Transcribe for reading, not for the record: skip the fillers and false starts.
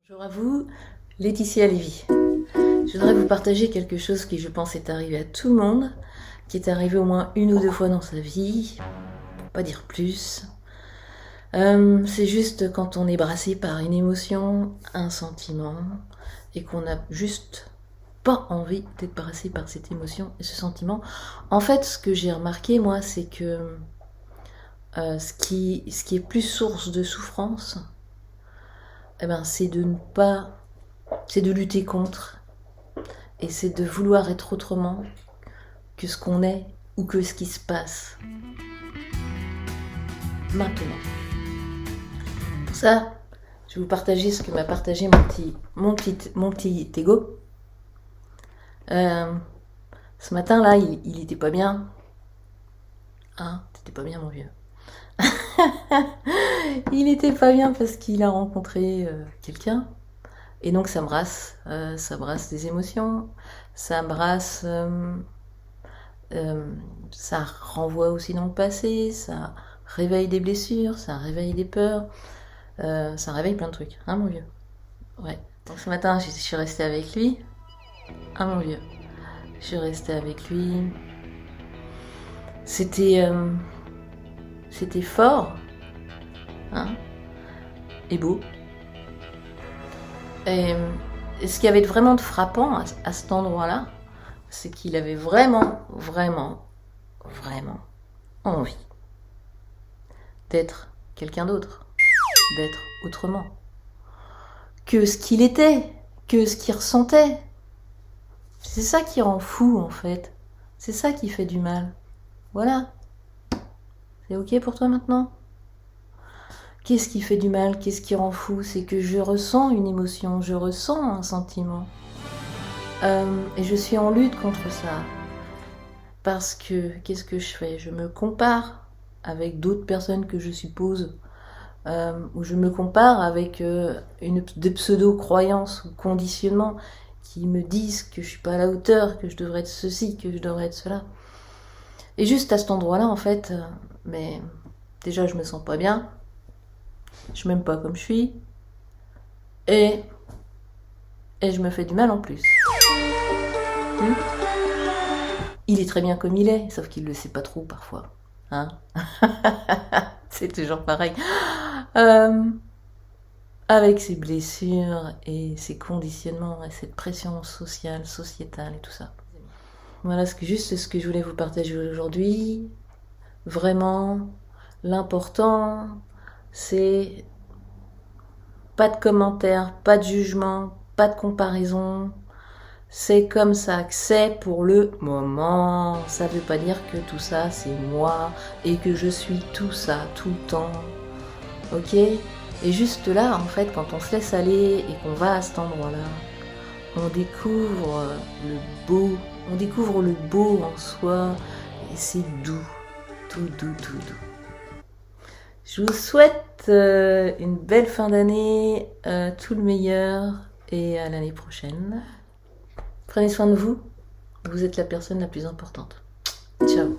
Bonjour à vous, Laetitia Lévy. Je voudrais vous partager quelque chose qui, je pense, est arrivé à tout le monde, qui est arrivé au moins une ou deux fois dans sa vie, pour pas dire plus. C'est juste quand on est brassé par une émotion, un sentiment, et qu'on n'a juste pas envie d'être brassé par cette émotion et ce sentiment. En fait, ce que j'ai remarqué, moi, c'est que ce qui est plus source de souffrance, c'est de lutter contre, et c'est de vouloir être autrement que ce qu'on est ou que ce qui se passe maintenant. Pour ça, je vais vous partager ce que m'a partagé mon petit ego. Ce matin là, il était pas bien. Hein, t'étais pas bien, mon vieux. Il était pas bien parce qu'il a rencontré quelqu'un. Et donc ça brasse des émotions, ça brasse, ça renvoie aussi dans le passé, ça réveille des blessures, ça réveille des peurs, ça réveille plein de trucs, hein mon vieux. Ouais. Donc ce matin, je suis restée avec lui, hein mon vieux. Je suis restée avec lui. C'était fort, hein, et beau. Et ce qu'il y avait vraiment de frappant à cet endroit-là, c'est qu'il avait vraiment envie d'être quelqu'un d'autre, d'être autrement, que ce qu'il était, que ce qu'il ressentait. C'est ça qui rend fou, en fait. C'est ça qui fait du mal. Voilà. C'est ok pour toi maintenant ? Qu'est-ce qui fait du mal ? Qu'est-ce qui rend fou ? C'est que je ressens une émotion, je ressens un sentiment. Et je suis en lutte contre ça. Parce que, qu'est-ce que je fais ? Je me compare avec d'autres personnes que je suppose, ou je me compare avec des pseudo-croyances ou conditionnements qui me disent que je suis pas à la hauteur, que je devrais être ceci, que je devrais être cela. Et juste à cet endroit-là, en fait, mais déjà je me sens pas bien, je m'aime pas comme je suis, et je me fais du mal en plus. Il est très bien comme il est, sauf qu'il le sait pas trop parfois. Hein. C'est toujours pareil. Avec ses blessures et ses conditionnements et cette pression sociale, sociétale et tout ça. Voilà juste ce que je voulais vous partager aujourd'hui. Vraiment, l'important, c'est pas de commentaires, pas de jugement, pas de comparaison. C'est comme ça que c'est pour le moment. Ça veut pas dire que tout ça c'est moi et que je suis tout ça tout le temps. Ok ? Et juste là, en fait, quand on se laisse aller et qu'on va à cet endroit-là, on découvre le beau en soi et c'est doux, tout doux. Je vous souhaite une belle fin d'année, tout le meilleur et à l'année prochaine. Prenez soin de vous, vous êtes la personne la plus importante. Ciao.